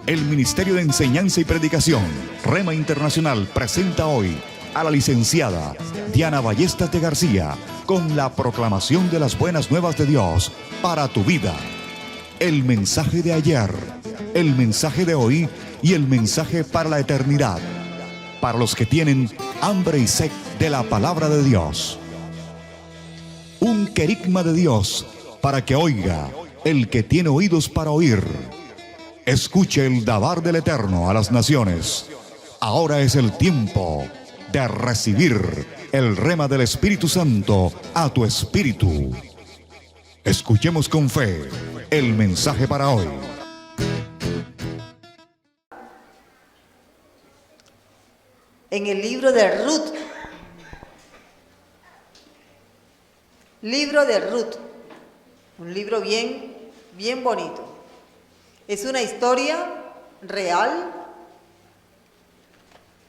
El Ministerio de Enseñanza y Predicación, Rema Internacional, presenta hoy a la licenciada Diana Ballestas de García con la proclamación de las buenas nuevas de Dios para tu vida. El mensaje de ayer, el mensaje de hoy y el mensaje para la eternidad, para los que tienen hambre y sed de la palabra de Dios. Un querigma de Dios para que oiga el que tiene oídos para oír. Escuche el dabar del Eterno a las naciones. Ahora es el tiempo de recibir el rema del Espíritu Santo a tu espíritu. Escuchemos con fe el mensaje para hoy. En el libro de Ruth. Libro de Ruth. Un libro bien bonito. Es una historia real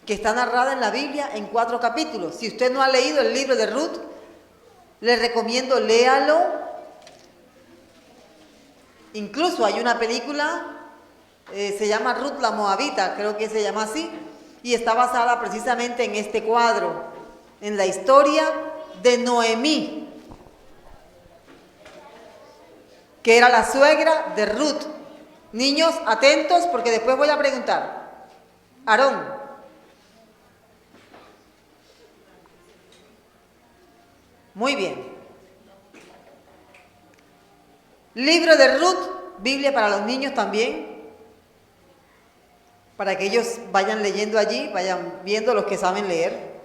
que está narrada en la Biblia en 4 capítulos. Si usted no ha leído el libro de Ruth, le recomiendo léalo. Incluso hay una película, se llama Ruth la Moabita, creo que se llama así, y está basada precisamente en este cuadro, en la historia de Noemí, que era la suegra de Ruth. Niños, atentos, porque después voy a preguntar. Aarón. Muy bien. Libro de Ruth, Biblia para los niños también, para que ellos vayan leyendo allí, vayan viendo los que saben leer.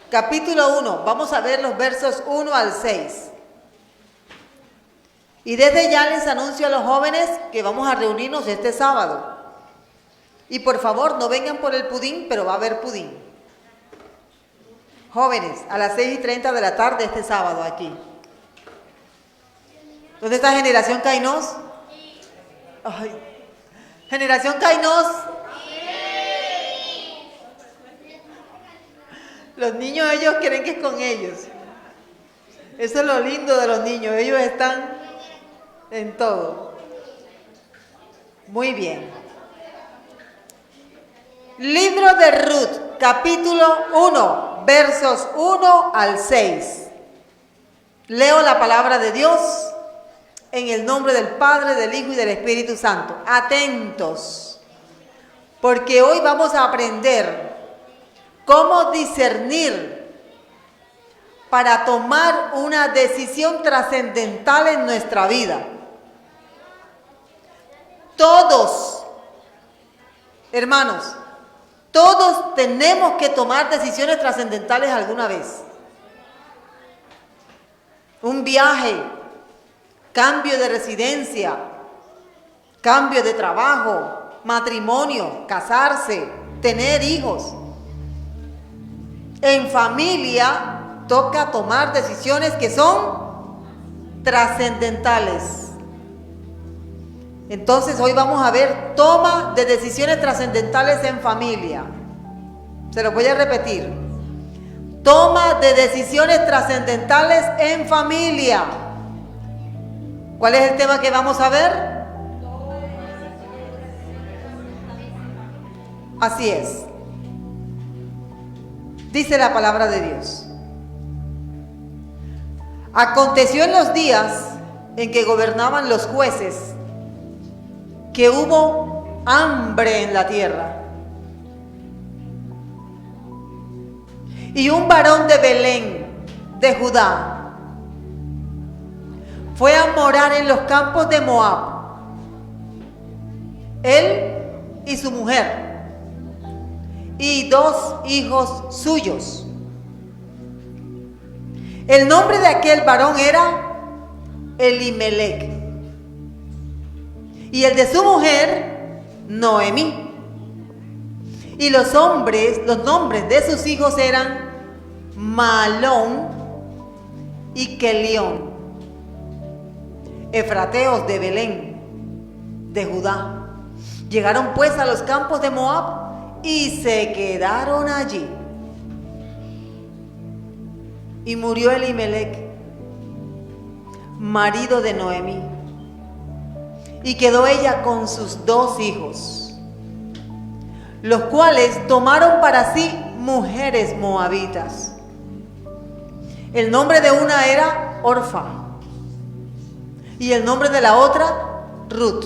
Capítulo 1, vamos a ver los versos 1 al 6. Y desde ya les anuncio a los jóvenes que vamos a reunirnos este sábado. Y por favor, no vengan por el pudín, pero va a haber pudín. Jóvenes, a las 6:30 de la tarde este sábado aquí. ¿Dónde está Generación Kainos? Ay. ¿Generación Kainos? Los niños, ellos creen que es con ellos. Eso es lo lindo de los niños, ellos están en todo. Muy bien. Libro de Ruth, capítulo 1, versos 1 al 6. Leo la palabra de Dios en el nombre del Padre, del Hijo y del Espíritu Santo. Atentos, porque hoy vamos a aprender cómo discernir para tomar una decisión trascendental en nuestra vida. Todos, hermanos, todos tenemos que tomar decisiones trascendentales alguna vez. Un viaje, cambio de residencia, cambio de trabajo, matrimonio, casarse, tener hijos. En familia toca tomar decisiones que son trascendentales. Entonces hoy vamos a ver toma de decisiones trascendentales en familia. Se lo voy a repetir. Toma de decisiones trascendentales en familia. ¿Cuál es el tema que vamos a ver? Así es. Dice la palabra de Dios. Aconteció en los días en que gobernaban los jueces que hubo hambre en la tierra. Y un varón de Belén, de Judá, fue a morar en los campos de Moab, él y su mujer, y 2 hijos suyos. El nombre de aquel varón era Elimelec, y el de su mujer, Noemí. Y los nombres de sus hijos eran Mahlón y Kelión, efrateos de Belén, de Judá. Llegaron pues a los campos de Moab y se quedaron allí. Y murió Elimelec, marido de Noemí, y quedó ella con sus 2 hijos, los cuales tomaron para sí mujeres moabitas. El nombre de una era Orfa y el nombre de la otra Ruth.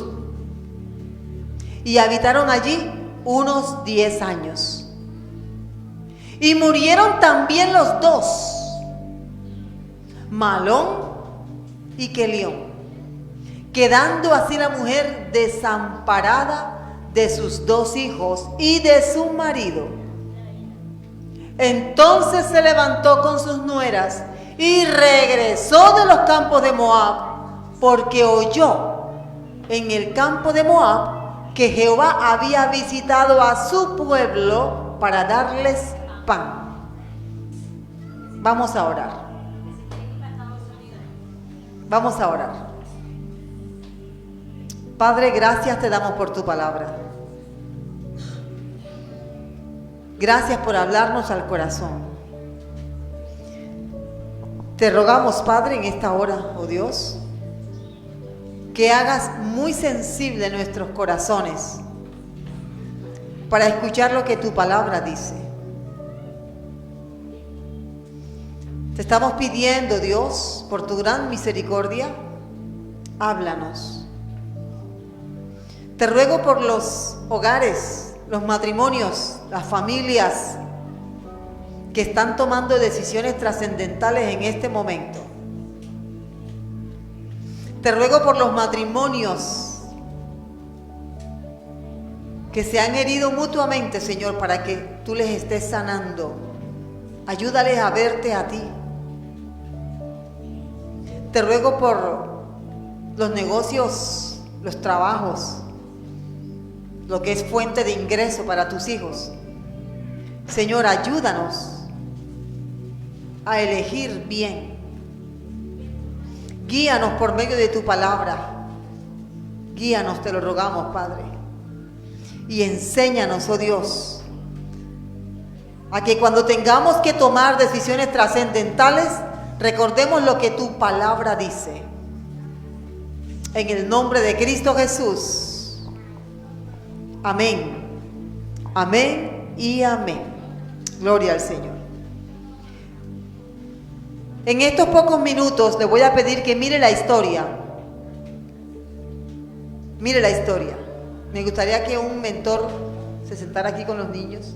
Y habitaron allí unos 10 años. Y murieron también los 2, Malón y Quelión, quedando así la mujer desamparada de sus 2 hijos y de su marido. Entonces se levantó con sus nueras y regresó de los campos de Moab, porque oyó en el campo de Moab que Jehová había visitado a su pueblo para darles pan. Vamos a orar. Vamos a orar. Padre, gracias te damos por tu palabra. Gracias por hablarnos al corazón. Te rogamos, Padre, en esta hora, oh Dios, que hagas muy sensible nuestros corazones para escuchar lo que tu palabra dice. Te estamos pidiendo, Dios, por tu gran misericordia, háblanos. Te ruego por los hogares, los matrimonios, las familias que están tomando decisiones trascendentales en este momento. Te ruego por los matrimonios que se han herido mutuamente, Señor, para que tú les estés sanando. Ayúdales a verte a ti. Te ruego por los negocios, los trabajos, lo que es fuente de ingreso para tus hijos. Señor, ayúdanos a elegir bien. Guíanos por medio de tu palabra. Guíanos, te lo rogamos, Padre. Y enséñanos, oh Dios, a que cuando tengamos que tomar decisiones trascendentales, recordemos lo que tu palabra dice. En el nombre de Cristo Jesús. Amén. Amén y amén. Gloria al Señor. En estos pocos minutos le voy a pedir que mire la historia. Mire la historia. Me gustaría que un mentor se sentara aquí con los niños.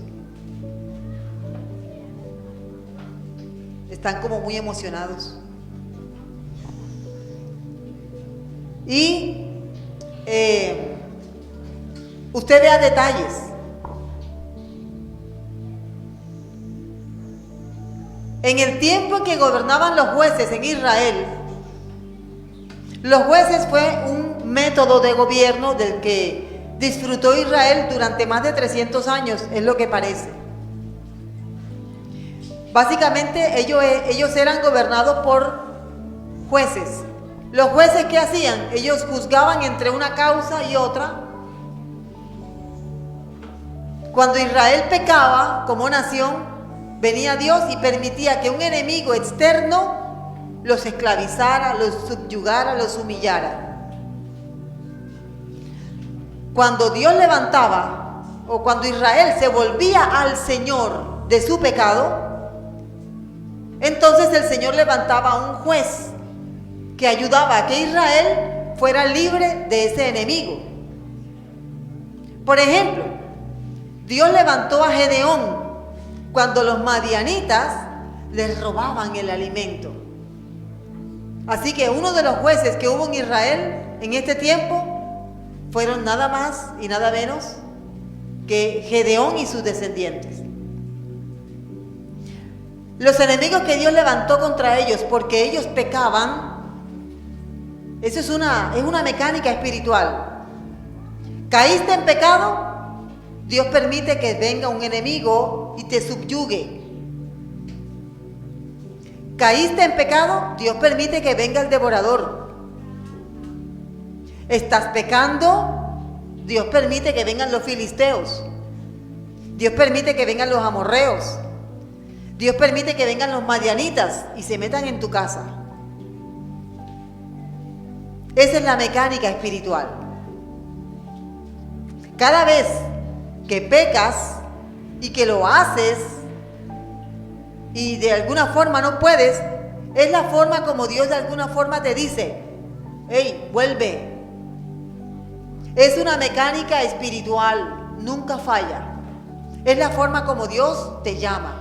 Están como muy emocionados. Y usted vea detalles. En el tiempo en que gobernaban los jueces en Israel, los jueces fue un método de gobierno del que disfrutó Israel durante más de 300 años, es lo que parece. Básicamente ellos eran gobernados por jueces. Los jueces, ¿qué hacían? Ellos juzgaban entre una causa y otra. Cuando Israel pecaba como nación, venía Dios y permitía que un enemigo externo los esclavizara, los subyugara, los humillara. Cuando Dios levantaba, o cuando Israel se volvía al Señor de su pecado, entonces el Señor levantaba a un juez que ayudaba a que Israel fuera libre de ese enemigo. Por ejemplo, Dios levantó a Gedeón cuando los madianitas les robaban el alimento. Así que uno de los jueces que hubo en Israel en este tiempo fueron nada más y nada menos que Gedeón y sus descendientes. Los enemigos que Dios levantó contra ellos porque ellos pecaban, eso es una mecánica espiritual. Caíste en pecado, Dios permite que venga un enemigo y te subyugue. Caíste en pecado, Dios permite que venga el devorador. Estás pecando, Dios permite que vengan los filisteos. Dios permite que vengan los amorreos. Dios permite que vengan los madianitas y se metan en tu casa. Esa es la mecánica espiritual. Cada vez que pecas y que lo haces y de alguna forma no puedes, es la forma como Dios de alguna forma te dice: hey, vuelve. Es una mecánica espiritual, nunca falla. Es la forma como Dios te llama.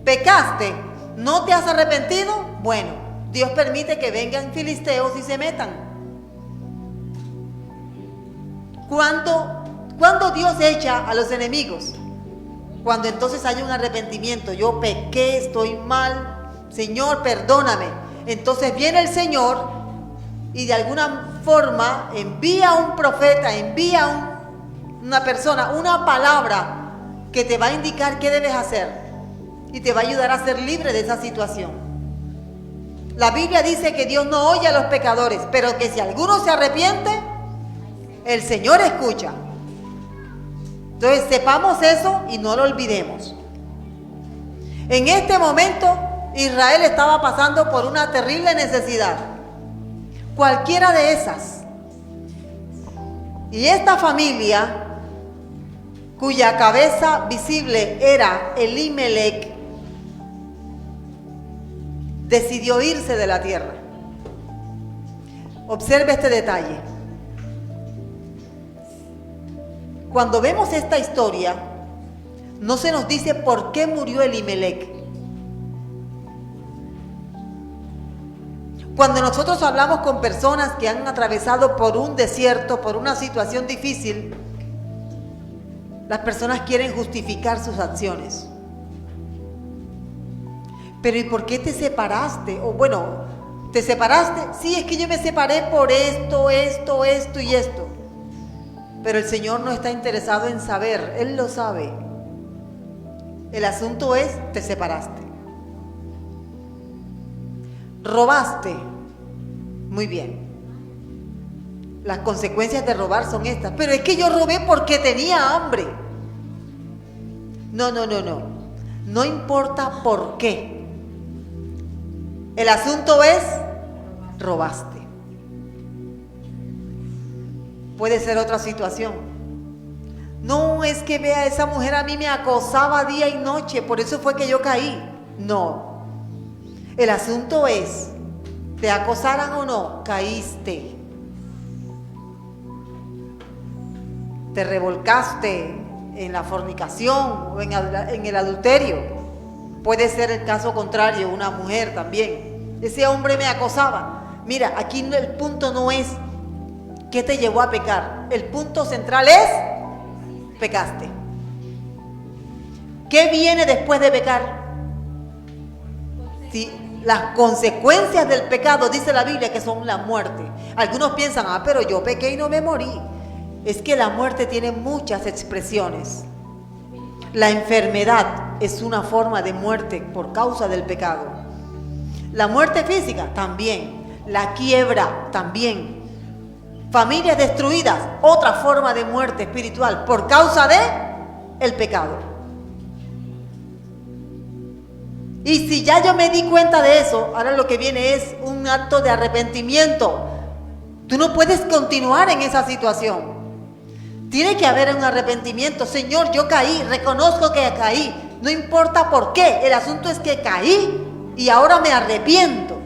¿Pecaste? ¿No te has arrepentido? Bueno, Dios permite que vengan filisteos y se metan. ¿Cuándo Dios echa a los enemigos? Cuando entonces hay un arrepentimiento. Yo pequé, estoy mal, Señor, perdóname. Entonces viene el Señor y de alguna forma envía un profeta, envía una persona, una palabra que te va a indicar qué debes hacer y te va a ayudar a ser libre de esa situación. La Biblia dice que Dios no oye a los pecadores, pero que si alguno se arrepiente, el Señor escucha. Entonces sepamos eso y no lo olvidemos. En este momento Israel estaba pasando por una terrible necesidad, cualquiera de esas. Y esta familia, cuya cabeza visible era Elimelec, decidió irse de la tierra. Observe este detalle. Cuando vemos esta historia, no se nos dice por qué murió Elimelec. Cuando nosotros hablamos con personas que han atravesado por un desierto, por una situación difícil, las personas quieren justificar sus acciones. Pero ¿y por qué te separaste? O bueno, ¿te separaste? Sí, es que yo me separé por esto y esto. Pero el Señor no está interesado en saber, Él lo sabe. El asunto es, te separaste. Robaste. Muy bien. Las consecuencias de robar son estas. Pero es que yo robé porque tenía hambre. No. No importa por qué. El asunto es, robaste. Puede ser otra situación. No, es que vea, esa mujer a mí me acosaba día y noche, por eso fue que yo caí. No. El asunto es, te acosaran o no, caíste. Te revolcaste en la fornicación o en el adulterio. Puede ser el caso contrario, una mujer también. Ese hombre me acosaba. Mira, aquí el punto no es qué te llevó a pecar. El punto central es, pecaste. ¿Qué viene después de pecar? Si las consecuencias del pecado, dice la Biblia, que son la muerte. Algunos piensan, pero yo pequé y no me morí. Es que la muerte tiene muchas expresiones. La enfermedad es una forma de muerte por causa del pecado. La muerte física también. La quiebra también. Familias destruidas, otra forma de muerte espiritual por causa de el pecado. Y si ya yo me di cuenta de eso, ahora lo que viene es un acto de arrepentimiento. Tú no puedes continuar en esa situación. Tiene que haber un arrepentimiento. Señor, yo caí, reconozco que caí. No importa por qué, el asunto es que caí y ahora me arrepiento.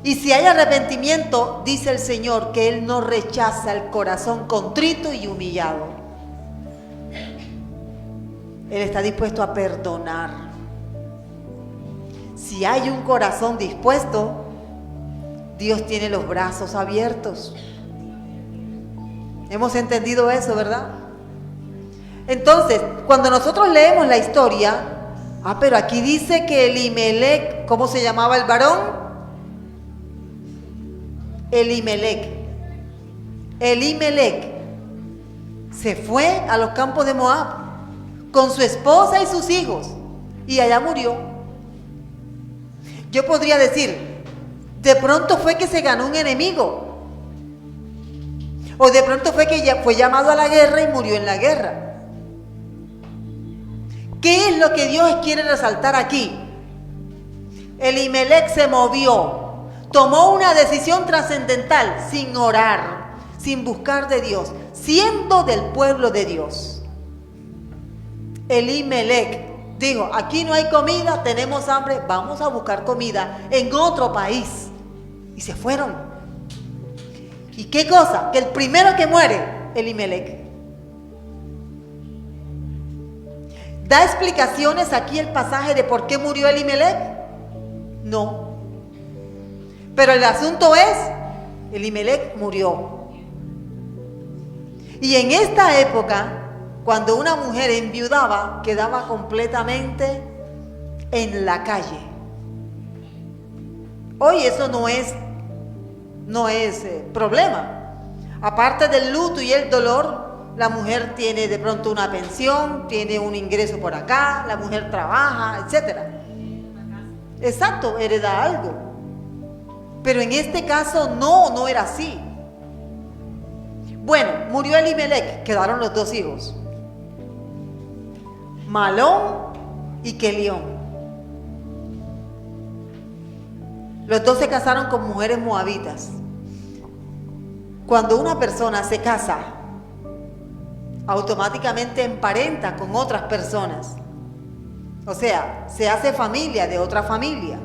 Y si hay arrepentimiento, dice el Señor que Él no rechaza el corazón contrito y humillado. Él está dispuesto a perdonar. Si hay un corazón dispuesto, Dios tiene los brazos abiertos. Hemos entendido eso, ¿verdad? Entonces, cuando nosotros leemos la historia, pero aquí dice que Elimelec, ¿cómo se llamaba el varón? Elimelec se fue a los campos de Moab con su esposa y sus hijos y allá murió. Yo podría decir, de pronto fue que se ganó un enemigo, o de pronto fue que ya fue llamado a la guerra y murió en la guerra. ¿Qué es lo que Dios quiere resaltar aquí? Elimelec se movió, tomó una decisión trascendental sin orar, sin buscar de Dios, siendo del pueblo de Dios. Elimelec dijo, aquí no hay comida, tenemos hambre, vamos a buscar comida en otro país. Y se fueron. ¿Y qué cosa? Que el primero que muere, Elimelec. ¿Da explicaciones aquí el pasaje de por qué murió Elimelec? No. Pero el asunto es, Elimelec murió. Y en esta época, cuando una mujer enviudaba, quedaba completamente en la calle. Hoy eso no es problema. Aparte del luto y el dolor, la mujer tiene de pronto una pensión, tiene un ingreso por acá, la mujer trabaja, etc. Exacto, hereda algo. Pero en este caso no era así. Bueno, murió Elimelec, quedaron los dos hijos, Malón y Kelión. Los dos se casaron con mujeres moabitas. Cuando una persona se casa, automáticamente emparenta con otras personas. O sea, se hace familia de otra familia.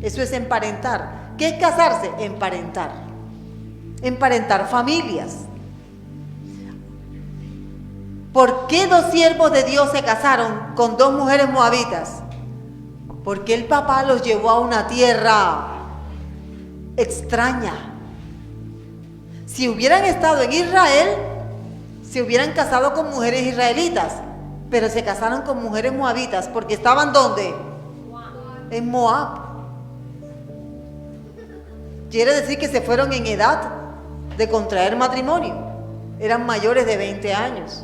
Eso es emparentar. ¿Qué es casarse? Emparentar. Emparentar familias. ¿Por qué dos siervos de Dios se casaron con dos mujeres moabitas? Porque el papá los llevó a una tierra extraña. Si hubieran estado en Israel, se hubieran casado con mujeres israelitas, pero se casaron con mujeres moabitas porque estaban ¿dónde? En Moab. Quiere decir que se fueron en edad de contraer matrimonio. Eran mayores de 20 años.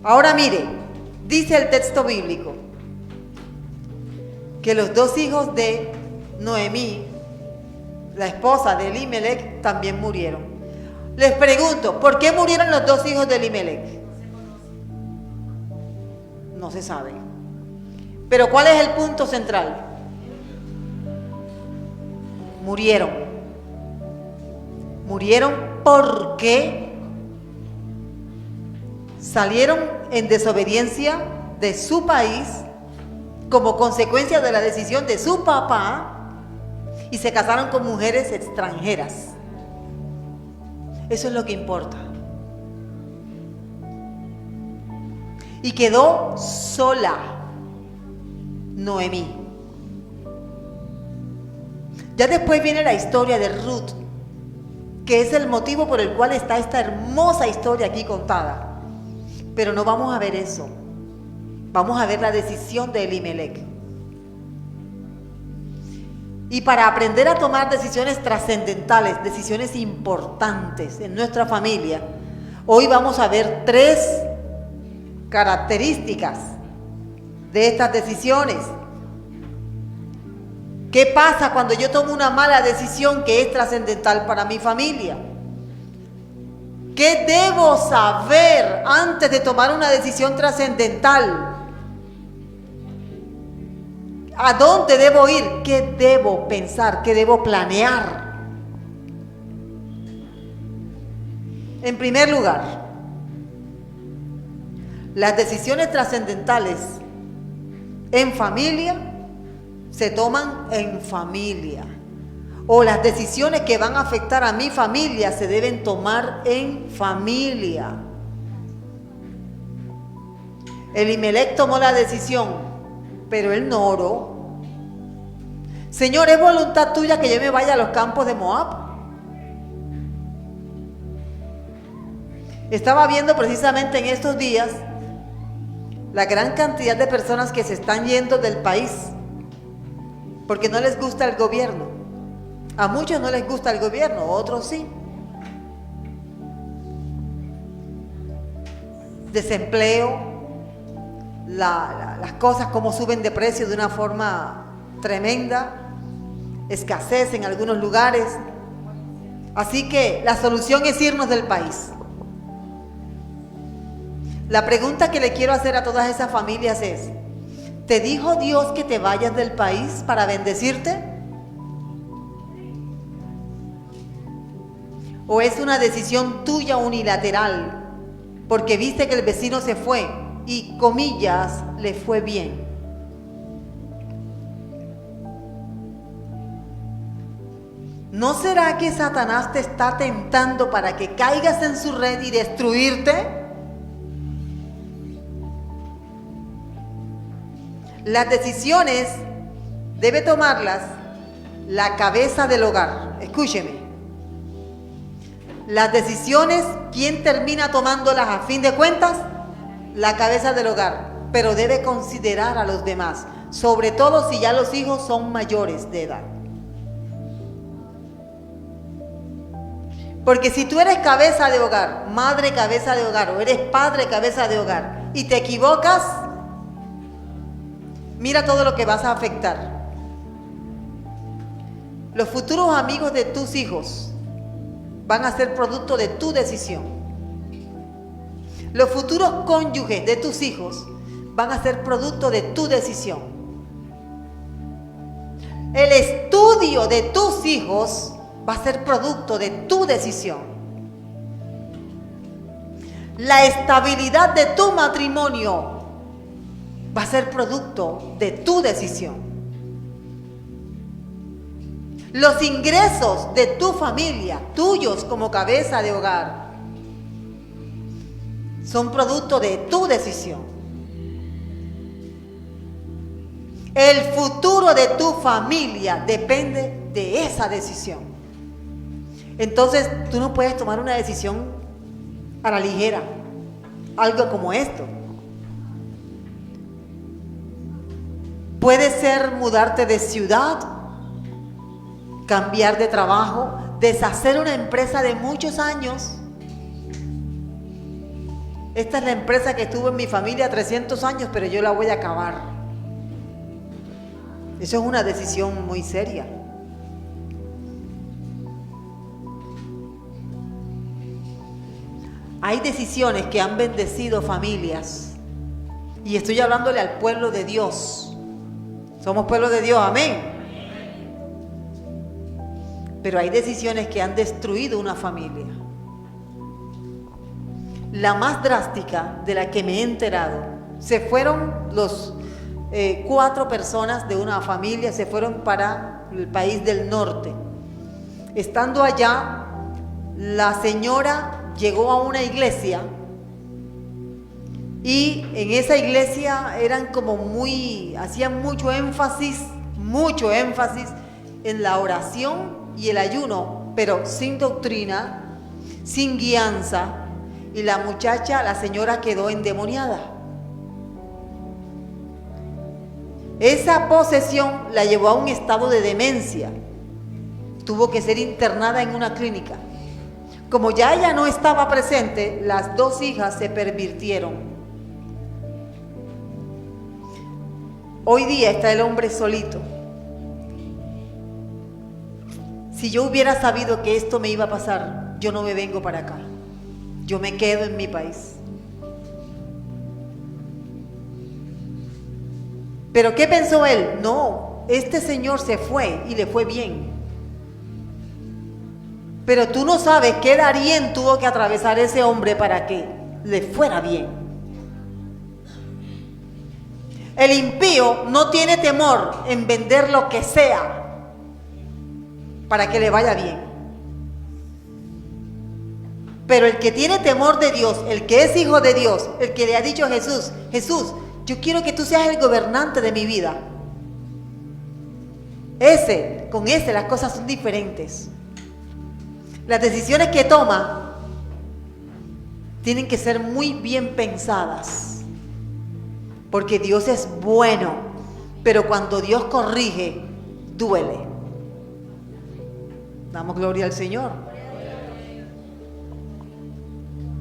Ahora mire, dice el texto bíblico que los dos hijos de Noemí, la esposa de Elimelec, también murieron. Les pregunto, ¿por qué murieron los dos hijos de Elimelec? No se sabe. Pero ¿cuál es el punto central? Murieron. Murieron porque salieron en desobediencia de su país como consecuencia de la decisión de su papá y se casaron con mujeres extranjeras. Eso es lo que importa. Y quedó sola Noemí. Ya después viene la historia de Ruth, que es el motivo por el cual está esta hermosa historia aquí contada. Pero no vamos a ver eso. Vamos a ver la decisión de Elimelec. Y para aprender a tomar decisiones trascendentales, decisiones importantes en nuestra familia, hoy vamos a ver 3 características de estas decisiones. ¿Qué pasa cuando yo tomo una mala decisión que es trascendental para mi familia? ¿Qué debo saber antes de tomar una decisión trascendental? ¿A dónde debo ir? ¿Qué debo pensar? ¿Qué debo planear? En primer lugar, las decisiones trascendentales en familia se toman en familia. O las decisiones que van a afectar a mi familia se deben tomar en familia. Elimelec tomó la decisión, pero él no oró. Señor, ¿es voluntad tuya que yo me vaya a los campos de Moab? Estaba viendo precisamente en estos días la gran cantidad de personas que se están yendo del país porque no les gusta el gobierno. A muchos no les gusta el gobierno, a otros sí. Desempleo, las cosas como suben de precio de una forma tremenda, escasez en algunos lugares. Así que la solución es irnos del país. La pregunta que le quiero hacer a todas esas familias es: ¿te dijo Dios que te vayas del país para bendecirte? ¿O es una decisión tuya unilateral porque viste que el vecino se fue y, comillas, le fue bien? ¿No será que Satanás te está tentando para que caigas en su red y destruirte? Las decisiones debe tomarlas la cabeza del hogar. Escúcheme. Las decisiones, ¿quién termina tomándolas a fin de cuentas? La cabeza del hogar. Pero debe considerar a los demás, sobre todo si ya los hijos son mayores de edad. Porque si tú eres cabeza de hogar, madre cabeza de hogar, o eres padre cabeza de hogar, y te equivocas, mira todo lo que vas a afectar. Los futuros amigos de tus hijos van a ser producto de tu decisión. Los futuros cónyuges de tus hijos van a ser producto de tu decisión. El estudio de tus hijos va a ser producto de tu decisión. La estabilidad de tu matrimonio va a ser producto de tu decisión. Los ingresos de tu familia, tuyos como cabeza de hogar, son producto de tu decisión. El futuro de tu familia depende de esa decisión. Entonces, tú no puedes tomar una decisión a la ligera, algo como esto. Puede ser mudarte de ciudad, cambiar de trabajo, deshacer una empresa de muchos años. Esta es la empresa que estuvo en mi familia 300 años, pero yo la voy a acabar. Eso es una decisión muy seria. Hay decisiones que han bendecido familias. Y estoy hablándole al pueblo de Dios. Somos pueblo de Dios, amén. Pero hay decisiones que han destruido una familia. La más drástica de la que me he enterado, se fueron los 4 personas de una familia, se fueron para el país del norte. Estando allá, la señora llegó a una iglesia y en esa iglesia eran como hacían mucho énfasis en la oración y el ayuno, pero sin doctrina, sin guianza, y la señora quedó endemoniada. Esa posesión la llevó a un estado de demencia. Tuvo que ser internada en una clínica. Como ya ella no estaba presente, las 2 hijas se pervirtieron. Hoy día está el hombre solito. Si yo hubiera sabido que esto me iba a pasar, yo no me vengo para acá. Yo me quedo en mi país. ¿Pero qué pensó él? No, este señor se fue y le fue bien. Pero tú no sabes qué Darién tuvo que atravesar ese hombre para que le fuera bien. El impío no tiene temor en vender lo que sea para que le vaya bien. Pero el que tiene temor de Dios, el que es hijo de Dios, el que le ha dicho a Jesús, Jesús, yo quiero que tú seas el gobernante de mi vida. Con ese las cosas son diferentes. Las decisiones que toma tienen que ser muy bien pensadas. Porque Dios es bueno, pero cuando Dios corrige, duele. Damos gloria al Señor.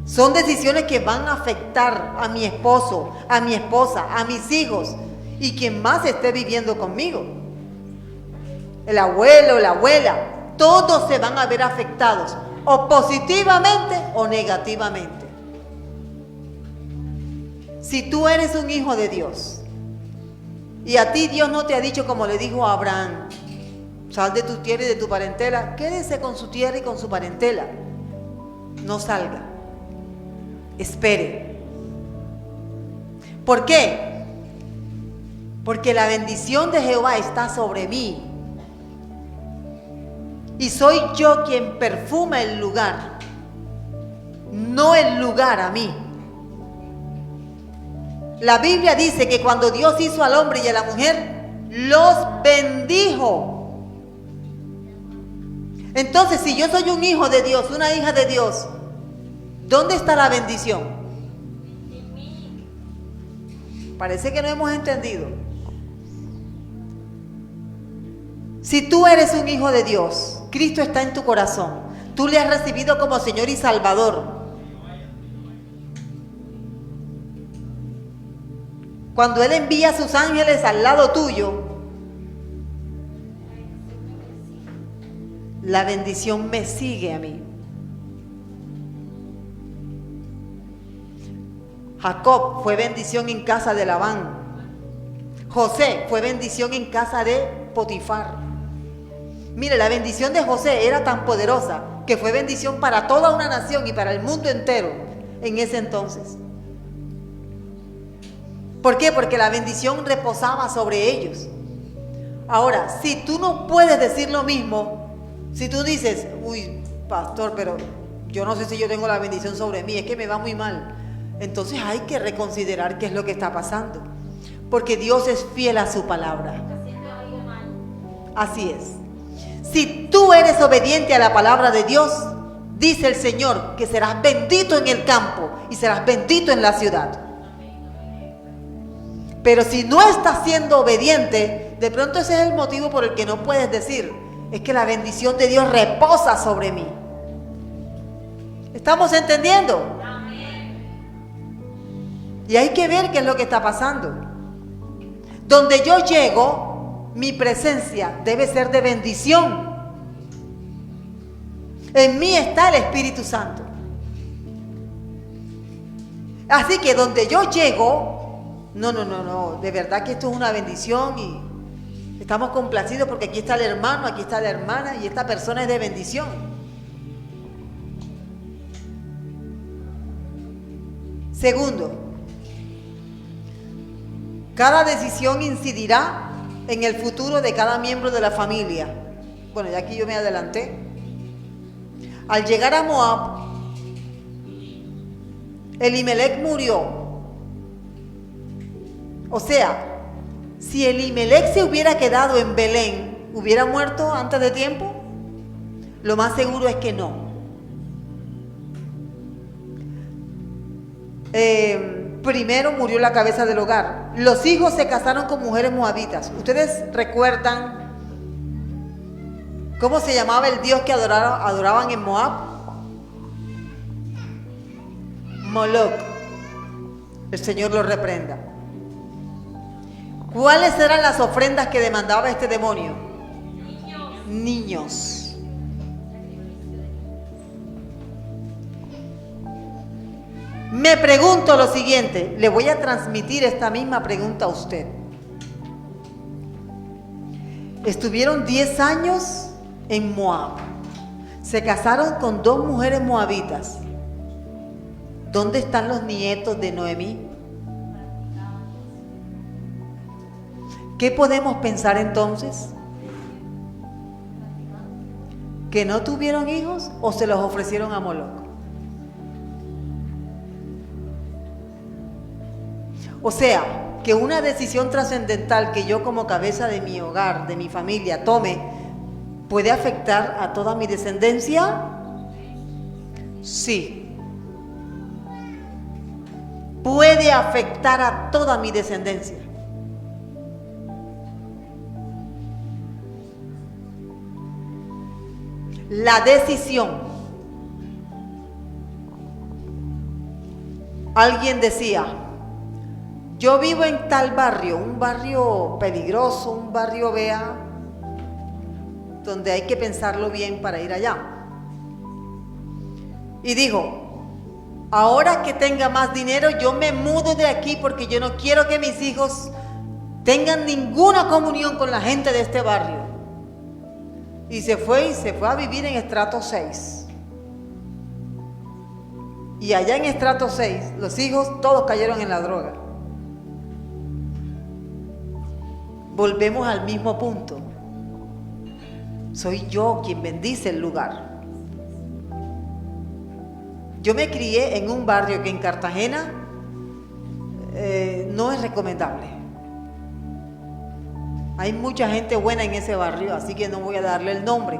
Son decisiones que van a afectar a mi esposo, a mi esposa, a mis hijos y quien más esté viviendo conmigo. El abuelo, la abuela, todos se van a ver afectados, o positivamente o negativamente. Si tú eres un hijo de Dios y a ti Dios no te ha dicho como le dijo a Abraham, sal de tu tierra y de tu parentela, quédese con su tierra y con su parentela. no salga. Espere. ¿Por qué? Porque la bendición de Jehová está sobre mí. Y soy yo quien perfuma el lugar, no el lugar a mí. La Biblia dice que cuando Dios hizo al hombre y a la mujer, los bendijo. Entonces, si yo soy un hijo de Dios, una hija de Dios, ¿dónde está la bendición? Parece que no hemos entendido. Si tú eres un hijo de Dios, Cristo está en tu corazón, tú le has recibido como Señor y Salvador. Cuando Él envía a sus ángeles al lado tuyo, la bendición me sigue a mí. Jacob fue bendición en casa de Labán. José fue bendición en casa de Potifar. Mire, la bendición de José era tan poderosa que fue bendición para toda una nación y para el mundo entero en ese entonces. ¿Por qué? Porque la bendición reposaba sobre ellos. Ahora, si tú no puedes decir lo mismo, si tú dices, uy, pastor, pero yo no sé si yo tengo la bendición sobre mí, es que me va muy mal. Entonces hay que reconsiderar qué es lo que está pasando. Porque Dios es fiel a su palabra. Así es. Si tú eres obediente a la palabra de Dios, dice el Señor que serás bendito en el campo y serás bendito en la ciudad. Pero si no estás siendo obediente, de pronto ese es el motivo por el que no puedes decir, es que la bendición de Dios reposa sobre mí. ¿Estamos entendiendo? Y hay que ver qué es lo que está pasando. Donde yo llego, mi presencia debe ser de bendición. En mí está el Espíritu Santo. Así que donde yo llego, no, de verdad que esto es una bendición y estamos complacidos porque aquí está el hermano, aquí está la hermana y esta persona es de bendición. Segundo, cada decisión incidirá en el futuro de cada miembro de la familia. Bueno, ya aquí yo me adelanté. Al llegar a Moab, Elimelech murió. O sea, si Elimelech se hubiera quedado en Belén, ¿hubiera muerto antes de tiempo? Lo más seguro es que no. Primero murió la cabeza del hogar. Los hijos se casaron con mujeres moabitas. ¿Ustedes recuerdan cómo se llamaba el dios que adoraban en Moab? Moloch. El Señor lo reprenda. ¿Cuáles eran las ofrendas que demandaba este demonio? Niños. Me pregunto lo siguiente, le voy a transmitir esta misma pregunta a usted. Estuvieron 10 años en Moab. Se casaron con 2 mujeres moabitas. ¿Dónde están los nietos de Noemí? ¿Qué podemos pensar entonces? ¿Que no tuvieron hijos o se los ofrecieron a Moloch? O sea, que una decisión trascendental que yo como cabeza de mi hogar, de mi familia, tome, ¿puede afectar a toda mi descendencia? Sí. Puede afectar a toda mi descendencia. La decisión. Alguien decía, yo vivo en tal barrio, un barrio peligroso, un barrio, vea, donde hay que pensarlo bien para ir allá. Y dijo, ahora que tenga más dinero, yo me mudo de aquí porque yo no quiero que mis hijos tengan ninguna comunión con la gente de este barrio. Y se fue a vivir en estrato 6. Y allá en estrato 6, los hijos todos cayeron en la droga. Volvemos al mismo punto. Soy yo quien bendice el lugar. Yo me crié en un barrio que en Cartagena no es recomendable. Hay mucha gente buena en ese barrio, así que no voy a darle el nombre.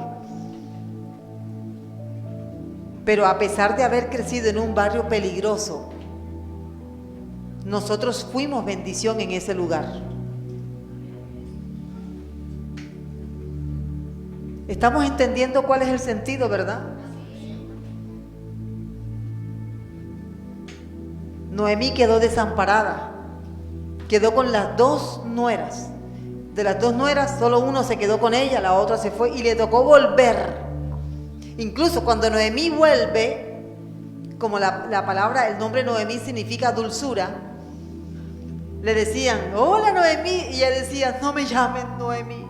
Pero a pesar de haber crecido en un barrio peligroso, nosotros fuimos bendición en ese lugar. Estamos entendiendo cuál es el sentido, ¿verdad? Noemí quedó desamparada, quedó con las 2 nueras. De las 2 nueras, solo uno se quedó con ella, la otra se fue y le tocó volver. Incluso cuando Noemí vuelve, como la palabra, el nombre Noemí significa dulzura, le decían, hola Noemí, y ella decía, no me llamen Noemí,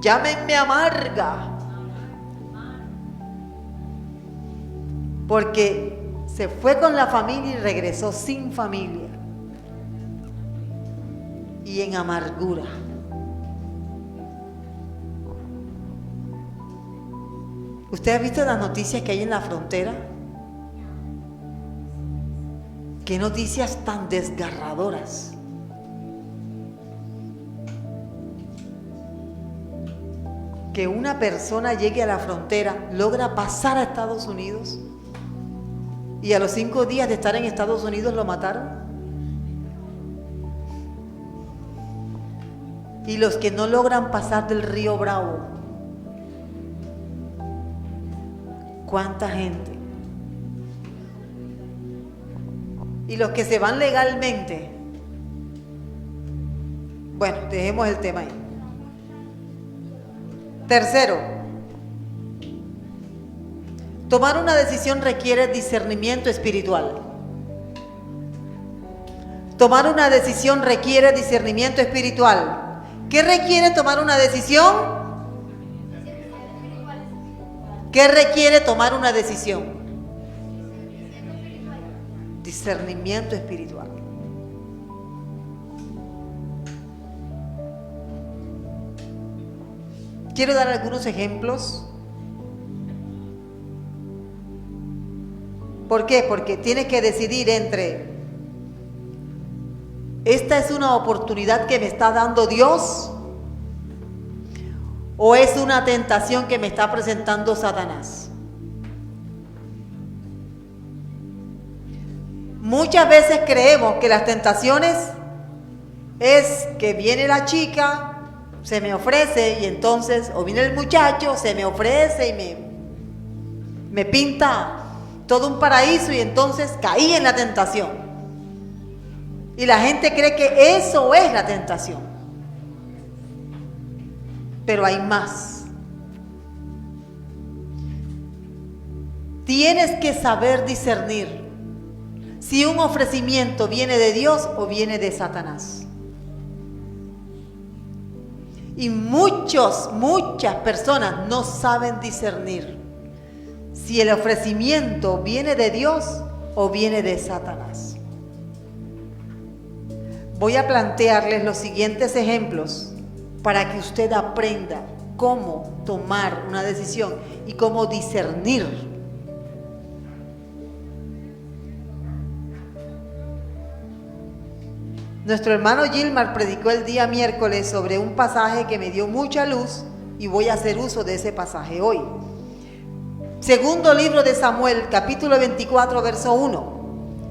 llámenme Amarga. Porque se fue con la familia y regresó sin familia y en amargura. ¿Usted ha visto las noticias que hay en la frontera? ¿Qué noticias tan desgarradoras? Que una persona llegue a la frontera, logra pasar a Estados Unidos y a los 5 días de estar en Estados Unidos lo mataron. Y los que no logran pasar del río Bravo, ¿cuánta gente? Y los que se van legalmente. Bueno, dejemos el tema ahí. Tercero, tomar una decisión requiere discernimiento espiritual. Tomar una decisión requiere discernimiento espiritual. ¿Qué requiere tomar una decisión? ¿Qué requiere tomar una decisión? Discernimiento espiritual. Quiero dar algunos ejemplos. ¿Por qué? Porque tienes que decidir entre ¿esta es una oportunidad que me está dando Dios? ¿O es una tentación que me está presentando Satanás? Muchas veces creemos que las tentaciones es que viene la chica, se me ofrece y entonces, o viene el muchacho, se me ofrece y me pinta todo un paraíso y entonces caí en la tentación. Y la gente cree que eso es la tentación. Pero hay más. Tienes que saber discernir si un ofrecimiento viene de Dios o viene de Satanás. Y muchas personas no saben discernir si el ofrecimiento viene de Dios o viene de Satanás. Voy a plantearles los siguientes ejemplos para que usted aprenda cómo tomar una decisión y cómo discernir. Nuestro hermano Gilmar predicó el día miércoles sobre un pasaje que me dio mucha luz y voy a hacer uso de ese pasaje hoy. Segundo libro de Samuel, capítulo 24, verso 1.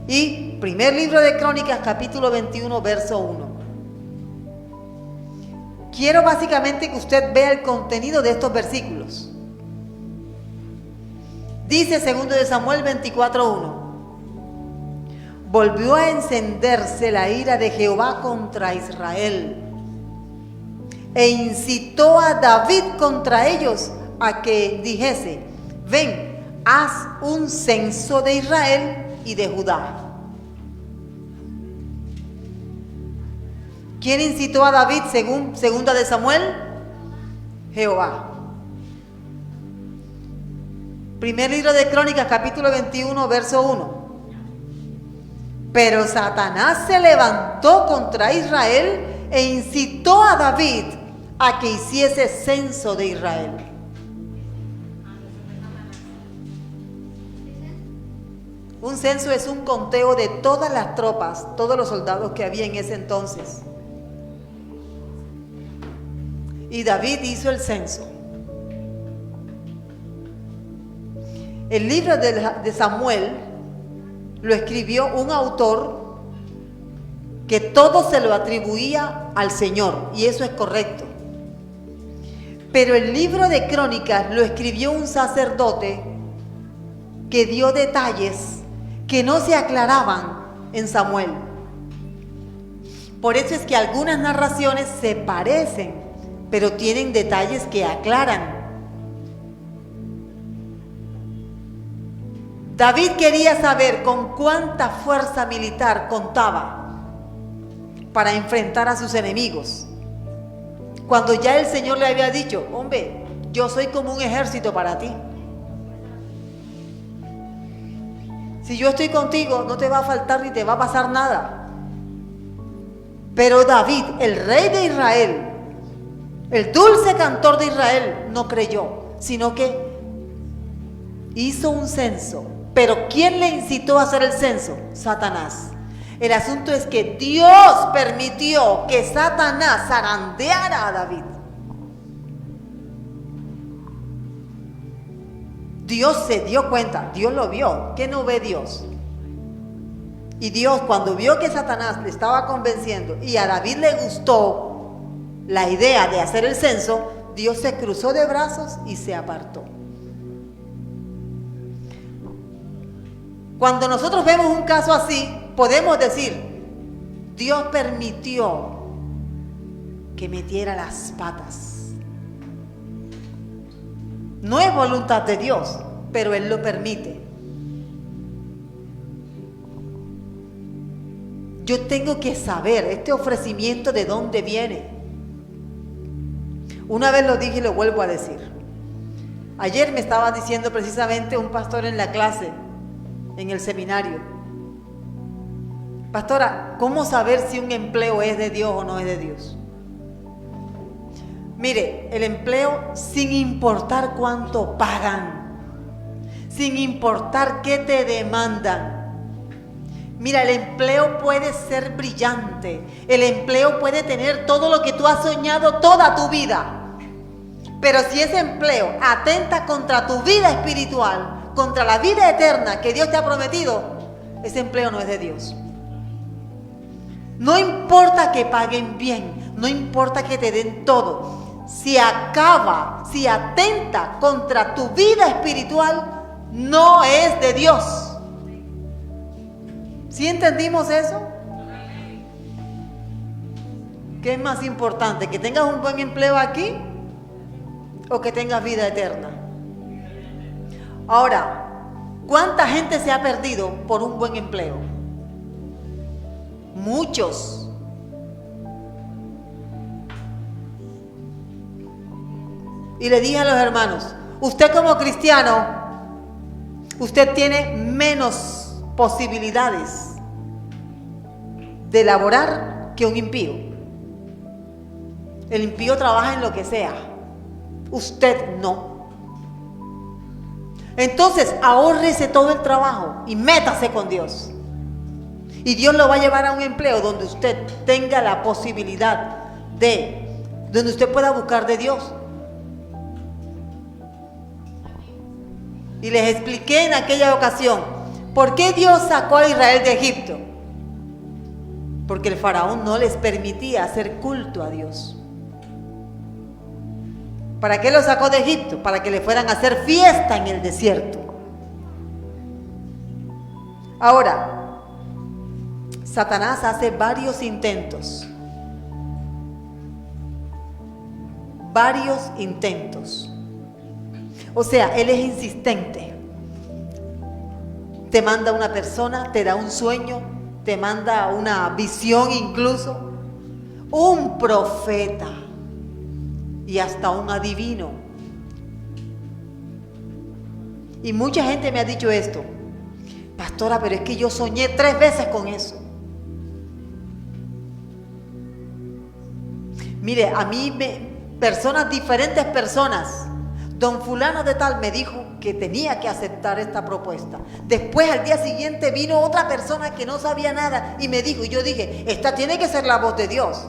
Y primer libro de Crónicas, capítulo 21, verso 1. Quiero básicamente que usted vea el contenido de estos versículos. Dice segundo de Samuel 24, 1. Volvió a encenderse la ira de Jehová contra Israel e incitó a David contra ellos a que dijese: ven, haz un censo de Israel y de Judá. ¿Quién incitó a David según segunda de Samuel? Jehová. Primer libro de Crónicas, capítulo 21, verso 1. Pero Satanás se levantó contra Israel e incitó a David a que hiciese censo de Israel. Un censo es un conteo de todas las tropas, todos los soldados que había en ese entonces. Y David hizo el censo. El libro de Samuel lo escribió un autor que todo se lo atribuía al Señor, y eso es correcto. Pero el libro de Crónicas lo escribió un sacerdote que dio detalles que no se aclaraban en Samuel. Por eso es que algunas narraciones se parecen, pero tienen detalles que aclaran. David quería saber con cuánta fuerza militar contaba para enfrentar a sus enemigos, cuando ya el Señor le había dicho: hombre, yo soy como un ejército para ti. Si yo estoy contigo, no te va a faltar ni te va a pasar nada. Pero David, el rey de Israel, el dulce cantor de Israel, no creyó, sino que hizo un censo. Pero ¿quién le incitó a hacer el censo? Satanás. El asunto es que Dios permitió que Satanás zarandeara a David. Dios se dio cuenta, Dios lo vio. ¿Qué no ve Dios? Y Dios, cuando vio que Satanás le estaba convenciendo y a David le gustó la idea de hacer el censo, Dios se cruzó de brazos y se apartó. Cuando nosotros vemos un caso así, podemos decir: Dios permitió que metiera las patas. No es voluntad de Dios, pero Él lo permite. Yo tengo que saber este ofrecimiento de dónde viene. Una vez lo dije y lo vuelvo a decir. Ayer me estaba diciendo precisamente un pastor en la clase, en el seminario: pastora, ¿cómo saber si un empleo es de Dios o no es de Dios? Mire, el empleo, sin importar cuánto pagan, sin importar qué te demandan. Mira, el empleo puede ser brillante, el empleo puede tener todo lo que tú has soñado toda tu vida. Pero si ese empleo atenta contra tu vida espiritual, contra la vida eterna que Dios te ha prometido, ese empleo no es de Dios. No importa que paguen bien, no importa que te den todo. Si atenta contra tu vida espiritual, no es de Dios. ¿Sí entendimos eso? ¿Qué es más importante? ¿Que tengas un buen empleo aquí o que tengas vida eterna? Ahora, ¿cuánta gente se ha perdido por un buen empleo? Muchos. Y le dije a los hermanos: usted como cristiano, usted tiene menos posibilidades de laborar que un impío. El impío trabaja en lo que sea, usted no. Entonces ahórrese todo el trabajo y métase con Dios. Y Dios lo va a llevar a un empleo donde usted tenga la posibilidad donde usted pueda buscar de Dios. Y les expliqué en aquella ocasión por qué Dios sacó a Israel de Egipto. Porque el faraón no les permitía hacer culto a Dios. ¿Para qué lo sacó de Egipto? Para que le fueran a hacer fiesta en el desierto. Ahora, Satanás hace varios intentos. Varios intentos. O sea, él es insistente. Te manda una persona, te da un sueño, te manda una visión incluso, un profeta y hasta un adivino. Y mucha gente me ha dicho esto: Pastora, pero es que yo soñé 3 veces con eso. Mire, a mí diferentes personas, don fulano de tal me dijo que tenía que aceptar esta propuesta. Después al día siguiente vino otra persona que no sabía nada y me dijo, y yo dije, esta tiene que ser la voz de Dios.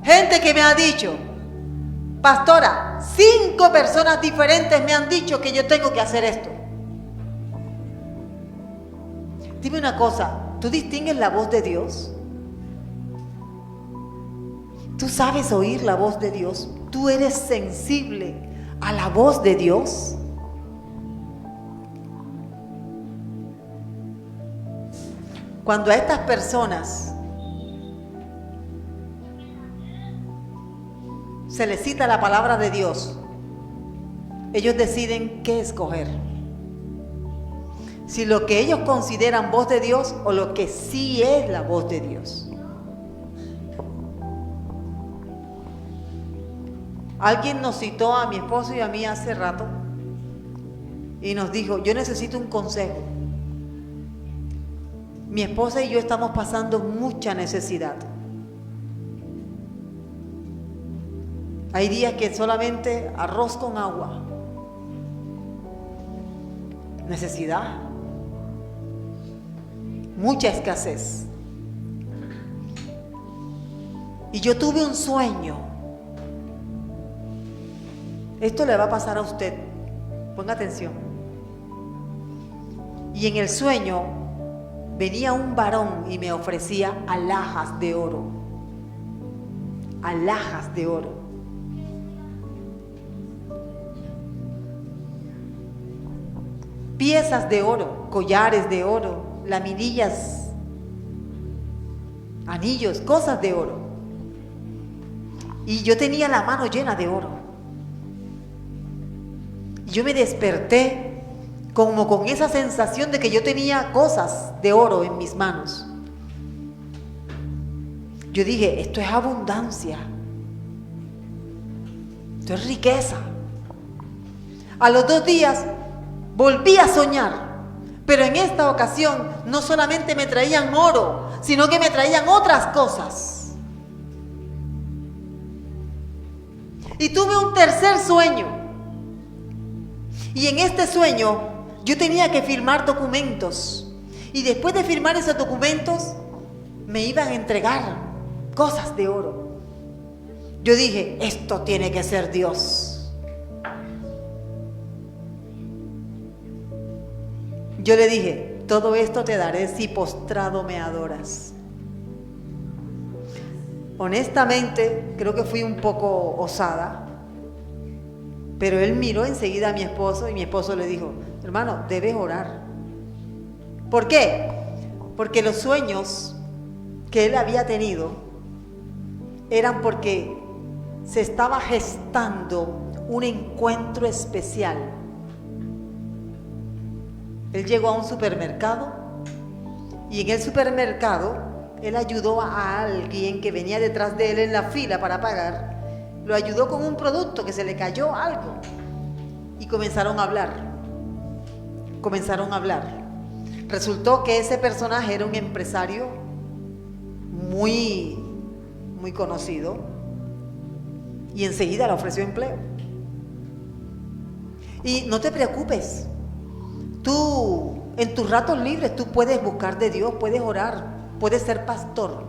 Gente que me ha dicho, pastora, 5 personas diferentes me han dicho que yo tengo que hacer esto. Dime una cosa, ¿tú distingues la voz de Dios? ¿Tú sabes oír la voz de Dios? ¿Tú eres sensible a la voz de Dios? Cuando a estas personas se les cita la palabra de Dios, ellos deciden qué escoger. Si lo que ellos consideran voz de Dios o lo que sí es la voz de Dios. Alguien nos citó a mi esposo y a mí hace rato y nos dijo, yo necesito un consejo. Mi esposa y yo estamos pasando mucha necesidad. Hay días que solamente arroz con agua. Necesidad. Mucha escasez. Y yo tuve un sueño. Esto le va a pasar a usted. Ponga atención. Y en el sueño venía un varón y me ofrecía alhajas de oro. Alhajas de oro. Piezas de oro, collares de oro, laminillas, anillos, cosas de oro. Y yo tenía la mano llena de oro. Y yo me desperté como con esa sensación de que yo tenía cosas de oro en mis manos. Yo dije, esto es abundancia. Esto es riqueza. A los 2 días volví a soñar, pero en esta ocasión no solamente me traían oro, sino que me traían otras cosas. Y tuve un tercer sueño. Y en este sueño yo tenía que firmar documentos. Y después de firmar esos documentos me iban a entregar cosas de oro. Yo dije, esto tiene que ser Dios. Yo le dije, todo esto te daré si postrado me adoras. Honestamente, creo que fui un poco osada, pero él miró enseguida a mi esposo y mi esposo le dijo, hermano, debes orar. ¿Por qué? Porque los sueños que él había tenido eran porque se estaba gestando un encuentro especial. Él llegó a un supermercado y en el supermercado él ayudó a alguien que venía detrás de él en la fila para pagar. Lo ayudó con un producto que se le cayó algo y comenzaron a hablar. Resultó que ese personaje era un empresario muy conocido y enseguida le ofreció empleo. Y no te preocupes. Tú, en tus ratos libres, tú puedes buscar de Dios, puedes orar, puedes ser pastor.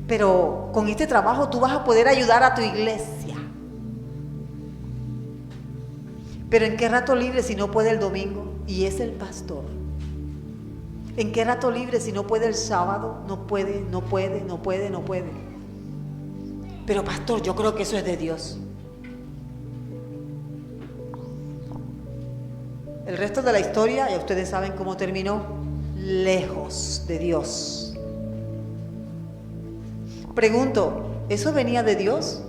Pero con este trabajo tú vas a poder ayudar a tu iglesia. Pero ¿en qué rato libre si no puede el domingo? Y es el pastor. ¿En qué rato libre si no puede el sábado? No puede. Pero pastor, yo creo que eso es de Dios. El resto de la historia, ya ustedes saben cómo terminó, lejos de Dios. Pregunto, ¿eso venía de Dios?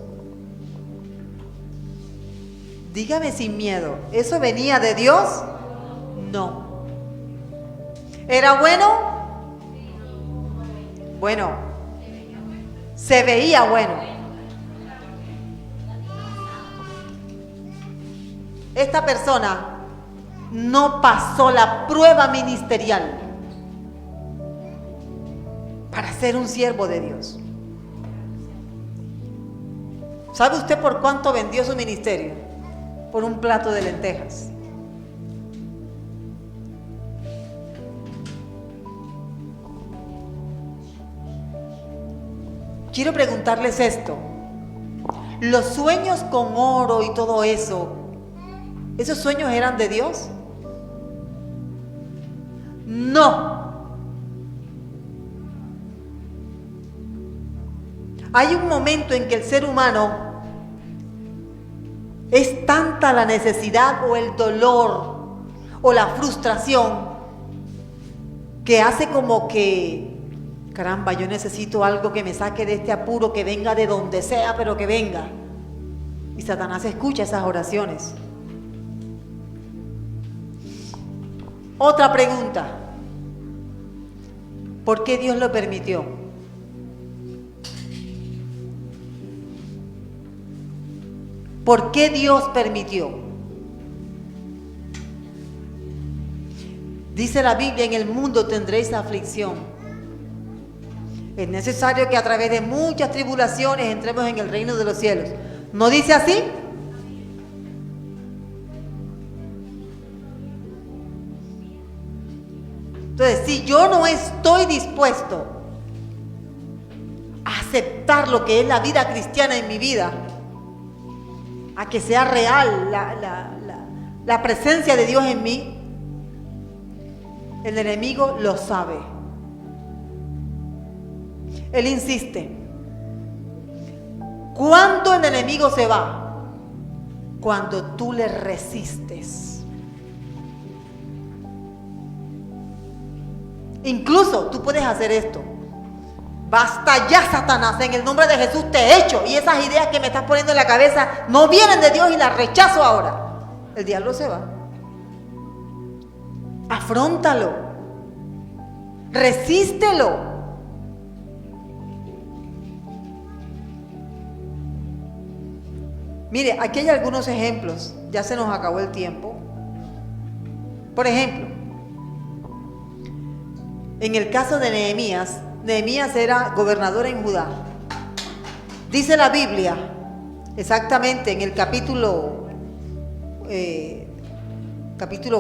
Dígame sin miedo, ¿eso venía de Dios? No. ¿Era bueno? Bueno, se veía bueno. esta persona no pasó la prueba ministerial para ser un siervo de Dios. ¿Sabe usted por cuánto vendió su ministerio? Por un plato de lentejas. Quiero preguntarles esto. Los sueños con oro y todo eso, ¿esos sueños eran de Dios? No. Hay un momento en que el ser humano es tanta la necesidad o el dolor o la frustración que hace como que, caramba, yo necesito algo que me saque de este apuro, que venga de donde sea, pero que venga. Y Satanás escucha esas oraciones. Otra pregunta. ¿Por qué Dios lo permitió? ¿Por qué Dios permitió? Dice la Biblia, en el mundo tendréis aflicción. Es necesario que a través de muchas tribulaciones entremos en el reino de los cielos. ¿No dice así? Entonces, si yo no estoy dispuesto a aceptar lo que es la vida cristiana en mi vida, a que sea real la presencia de Dios en mí, el enemigo lo sabe. Él insiste. ¿Cuándo el enemigo se va? Cuando tú le resistes. Incluso tú puedes hacer esto. Basta ya, Satanás, en el nombre de Jesús te echo, y esas ideas que me estás poniendo en la cabeza no vienen de Dios y las rechazo ahora. El diablo se va. Afróntalo. Resístelo. Mire, aquí hay algunos ejemplos. Ya se nos acabó el tiempo. Por ejemplo, en el caso de Nehemías, Nehemías era gobernador en Judá. Dice la Biblia, exactamente en el capítulo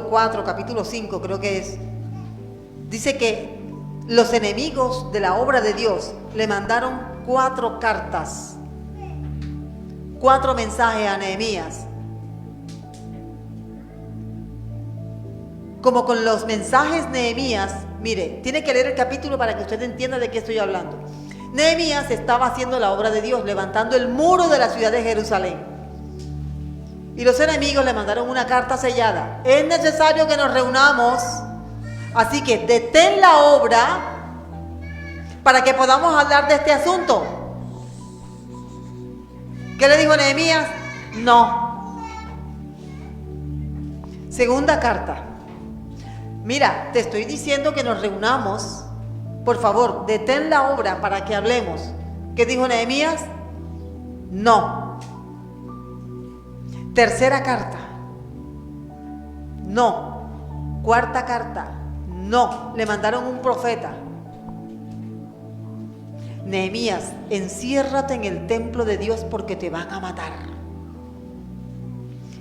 4, capítulo 5 creo que es, dice que los enemigos de la obra de Dios le mandaron 4 cartas, 4 mensajes a Nehemías. Como con los mensajes Nehemías, mire, tiene que leer el capítulo para que usted entienda de qué estoy hablando. Nehemías estaba haciendo la obra de Dios, levantando el muro de la ciudad de Jerusalén. Y los enemigos le mandaron una carta sellada. Es necesario que nos reunamos, así que detén la obra para que podamos hablar de este asunto. ¿Qué le dijo Nehemías? No. Segunda carta. Mira, te estoy diciendo que nos reunamos. Por favor, detén la obra para que hablemos. ¿Qué dijo Nehemías? No. Tercera carta. No. Cuarta carta. No. Le mandaron un profeta. Nehemías, enciérrate en el templo de Dios porque te van a matar.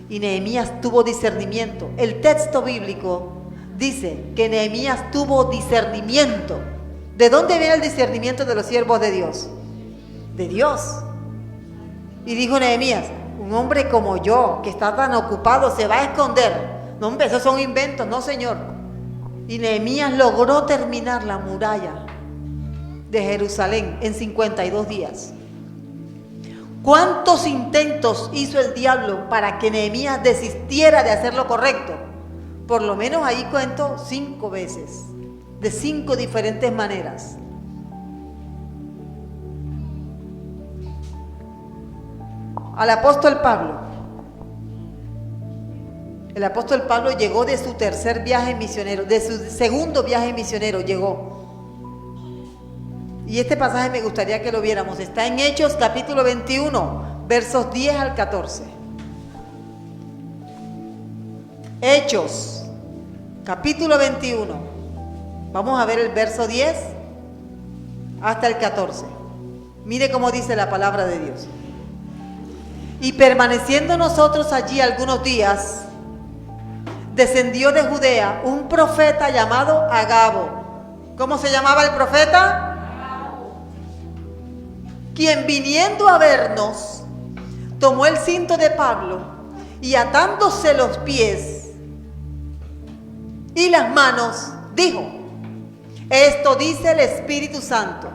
Y Nehemías tuvo discernimiento. El texto bíblico dice que Nehemías tuvo discernimiento. ¿De dónde viene el discernimiento de los siervos de Dios? De Dios. Y dijo Nehemías, un hombre como yo, que está tan ocupado, se va a esconder. No, hombre, esos son inventos, no, señor. Y Nehemías logró terminar la muralla de Jerusalén en 52 días. ¿Cuántos intentos hizo el diablo para que Nehemías desistiera de hacer lo correcto? Por lo menos ahí cuento 5 veces, de 5 diferentes maneras. Al apóstol Pablo. El apóstol Pablo llegó de su tercer viaje misionero, de su segundo viaje misionero llegó. Y este pasaje me gustaría que lo viéramos. Está en Hechos capítulo 21, versos 10 al 14. Hechos, capítulo 21. Vamos a ver el verso 10 hasta el 14. Mire cómo dice la palabra de Dios. Y permaneciendo nosotros allí algunos días, descendió de Judea un profeta llamado Agabo. ¿Cómo se llamaba el profeta? Agabo. Quien viniendo a vernos, tomó el cinto de Pablo y atándose los pies y las manos, dijo: esto dice el Espíritu Santo.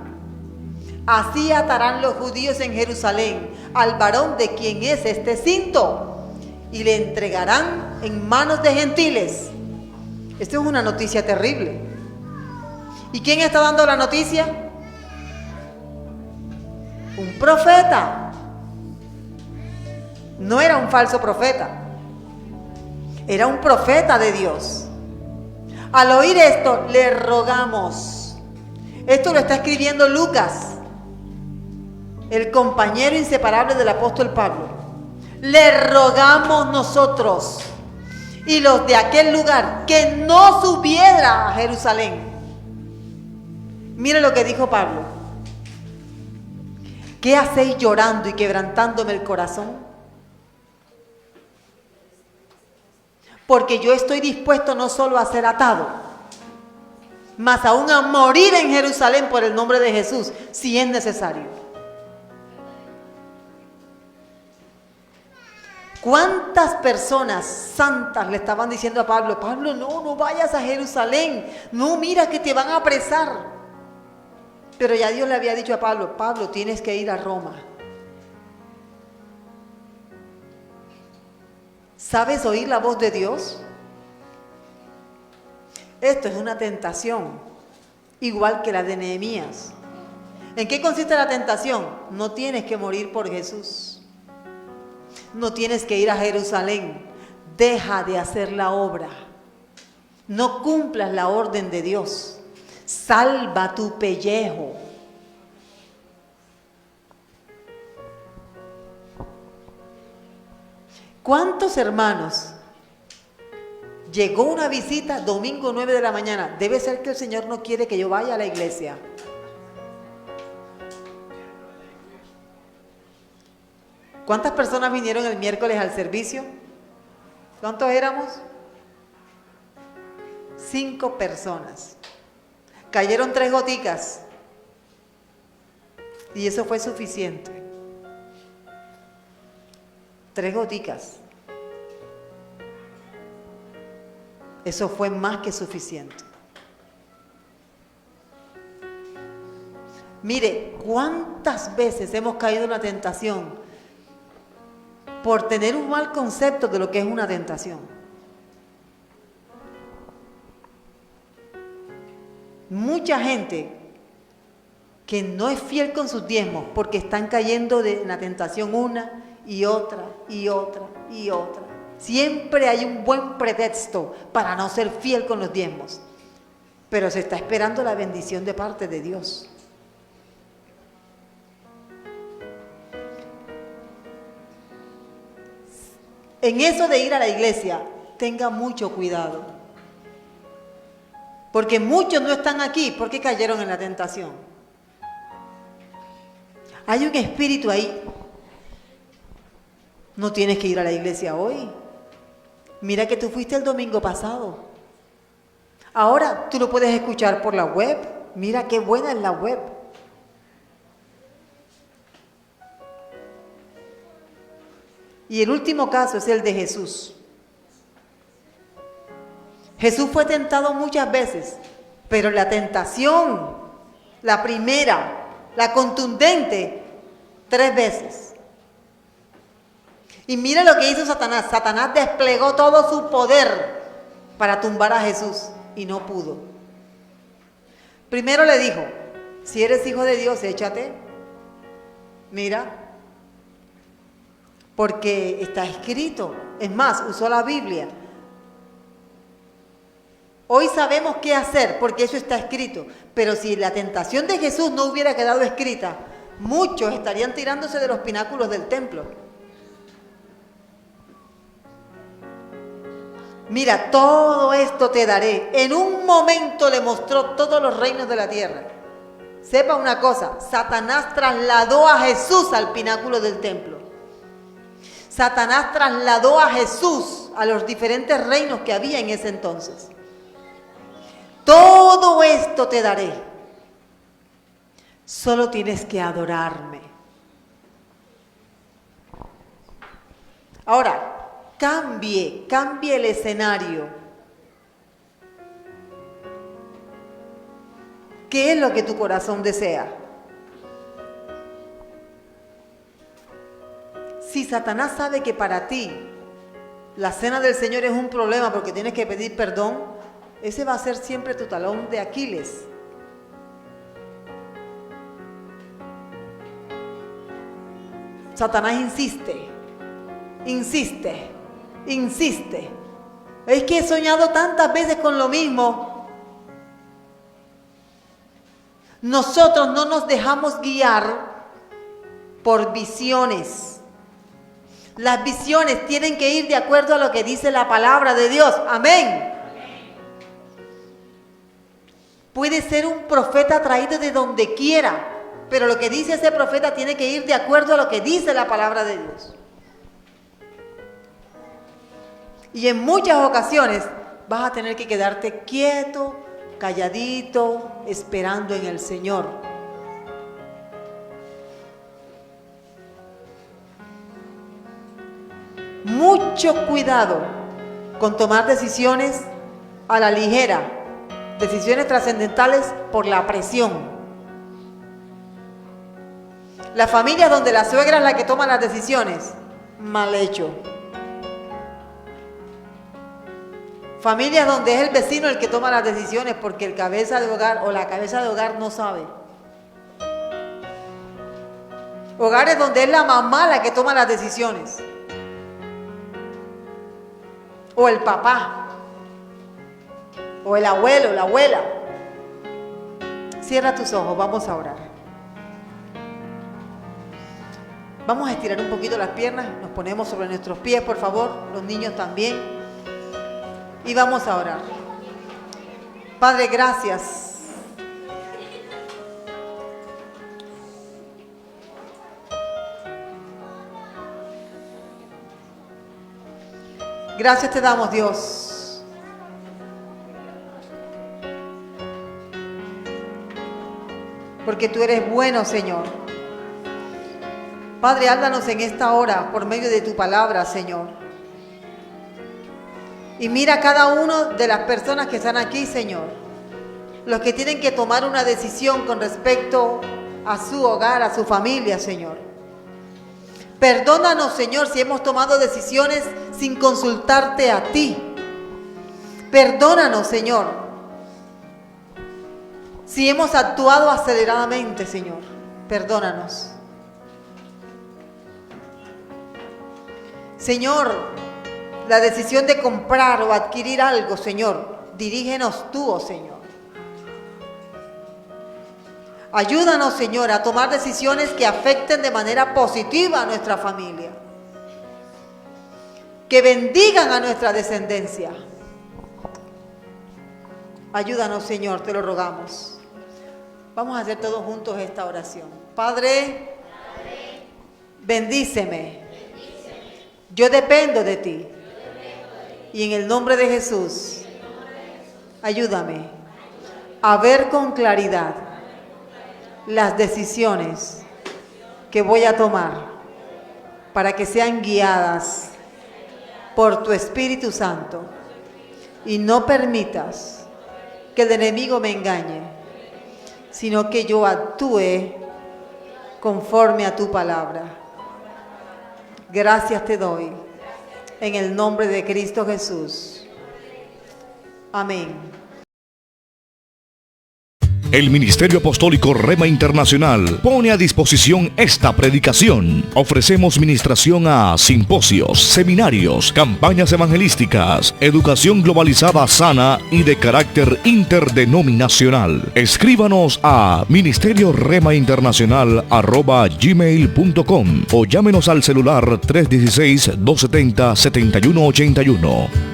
Así atarán los judíos en Jerusalén al varón de quien es este cinto y le entregarán en manos de gentiles. Esto es una noticia terrible. ¿Y quién está dando la noticia? Un profeta. No era un falso profeta. Era un profeta de Dios. Al oír esto, le rogamos. Esto lo está escribiendo Lucas, el compañero inseparable del apóstol Pablo. Le rogamos nosotros y los de aquel lugar que no subiera a Jerusalén. Mire lo que dijo Pablo. ¿Qué hacéis llorando y quebrantándome el corazón? Porque yo estoy dispuesto no solo a ser atado, mas aún a morir en Jerusalén por el nombre de Jesús, si es necesario. ¿Cuántas personas santas le estaban diciendo a Pablo: Pablo, no vayas a Jerusalén, no, mira que te van a apresar? Pero ya Dios le había dicho a Pablo: Pablo, tienes que ir a Roma. ¿Sabes oír la voz de Dios? Esto es una tentación, igual que la de Nehemías. ¿En qué consiste la tentación? No tienes que morir por Jesús. No tienes que ir a Jerusalén. Deja de hacer la obra. No cumplas la orden de Dios. Salva tu pellejo. ¿Cuántos hermanos? Llegó una visita domingo 9 de la mañana. Debe ser que el Señor no quiere que yo vaya a la iglesia. ¿Cuántas personas vinieron el miércoles al servicio? ¿Cuántos éramos? 5 personas. Cayeron 3 goticas. Y eso fue suficiente. 3 goticas. Eso fue más que suficiente. Mire, ¿cuántas veces hemos caído en la tentación por tener un mal concepto de lo que es una tentación? Mucha gente que no es fiel con sus diezmos porque están cayendo en la tentación una y otra y otra y otra. Siempre hay un buen pretexto para no ser fiel con los diezmos, pero se está esperando la bendición de parte de Dios. En eso de ir a la iglesia, tenga mucho cuidado, porque muchos no están aquí porque cayeron en la tentación. Hay un espíritu ahí. No tienes que ir a la iglesia hoy. Mira que tú fuiste el domingo pasado. Ahora tú lo puedes escuchar por la web. Mira qué buena es la web. Y el último caso es el de Jesús. Jesús fue tentado muchas veces, pero la tentación, la primera, la contundente, 3 veces. Y mira lo que hizo Satanás. Satanás desplegó todo su poder para tumbar a Jesús y no pudo. Primero le dijo: si eres hijo de Dios, échate. Mira, porque está escrito. Es más, usó la Biblia. Hoy sabemos qué hacer porque eso está escrito. Pero si la tentación de Jesús no hubiera quedado escrita, muchos estarían tirándose de los pináculos del templo. Mira, todo esto te daré. En un momento le mostró todos los reinos de la tierra. Sepa una cosa, Satanás trasladó a Jesús al pináculo del templo. Satanás trasladó a Jesús a los diferentes reinos que había en ese entonces. Todo esto te daré. Solo tienes que adorarme. Ahora, cambie el escenario. ¿Qué es lo que tu corazón desea? Si Satanás sabe que para ti la cena del Señor es un problema porque tienes que pedir perdón, ese va a ser siempre tu talón de Aquiles. Satanás insiste. Es que he soñado tantas veces con lo mismo. Nosotros no nos dejamos guiar por visiones. Las visiones tienen que ir de acuerdo a lo que dice la palabra de Dios. Amén. Puede ser un profeta traído de donde quiera, pero lo que dice ese profeta tiene que ir de acuerdo a lo que dice la palabra de Dios. Y en muchas ocasiones vas a tener que quedarte quieto, calladito, esperando en el Señor. Mucho cuidado con tomar decisiones a la ligera, decisiones trascendentales por la presión. La familia donde la suegra es la que toma las decisiones, mal hecho. Familias donde es el vecino el que toma las decisiones porque el cabeza de hogar o la cabeza de hogar no sabe. Hogares donde es la mamá la que toma las decisiones. O el papá. O el abuelo, la abuela. Cierra tus ojos, vamos a orar. Vamos a estirar un poquito las piernas, nos ponemos sobre nuestros pies, por favor, los niños también. Y vamos a orar. Padre, gracias. Gracias te damos, Dios. Porque tú eres bueno, Señor. Padre, háblanos en esta hora por medio de tu palabra, Señor. Y mira a cada uno de las personas que están aquí, Señor. Los que tienen que tomar una decisión con respecto a su hogar, a su familia, Señor. Perdónanos, Señor, si hemos tomado decisiones sin consultarte a ti. Perdónanos, Señor, si hemos actuado aceleradamente, Señor. Perdónanos. Señor, la decisión de comprar o adquirir algo, Señor, dirígenos tú, oh Señor. Ayúdanos, Señor, a tomar decisiones que afecten de manera positiva a nuestra familia, que bendigan a nuestra descendencia. Ayúdanos, Señor, te lo rogamos. Vamos a hacer todos juntos esta oración. Padre, bendíceme. Yo dependo de ti. Y en el nombre de Jesús, ayúdame a ver con claridad las decisiones que voy a tomar para que sean guiadas por tu Espíritu Santo y no permitas que el enemigo me engañe, sino que yo actúe conforme a tu palabra. Gracias te doy en el nombre de Cristo Jesús. Amén. El Ministerio Apostólico Rema Internacional pone a disposición esta predicación. Ofrecemos ministración a simposios, seminarios, campañas evangelísticas, educación globalizada sana y de carácter interdenominacional. Escríbanos a ministerioremainternacional@gmail.com o llámenos al celular 316-270-7181.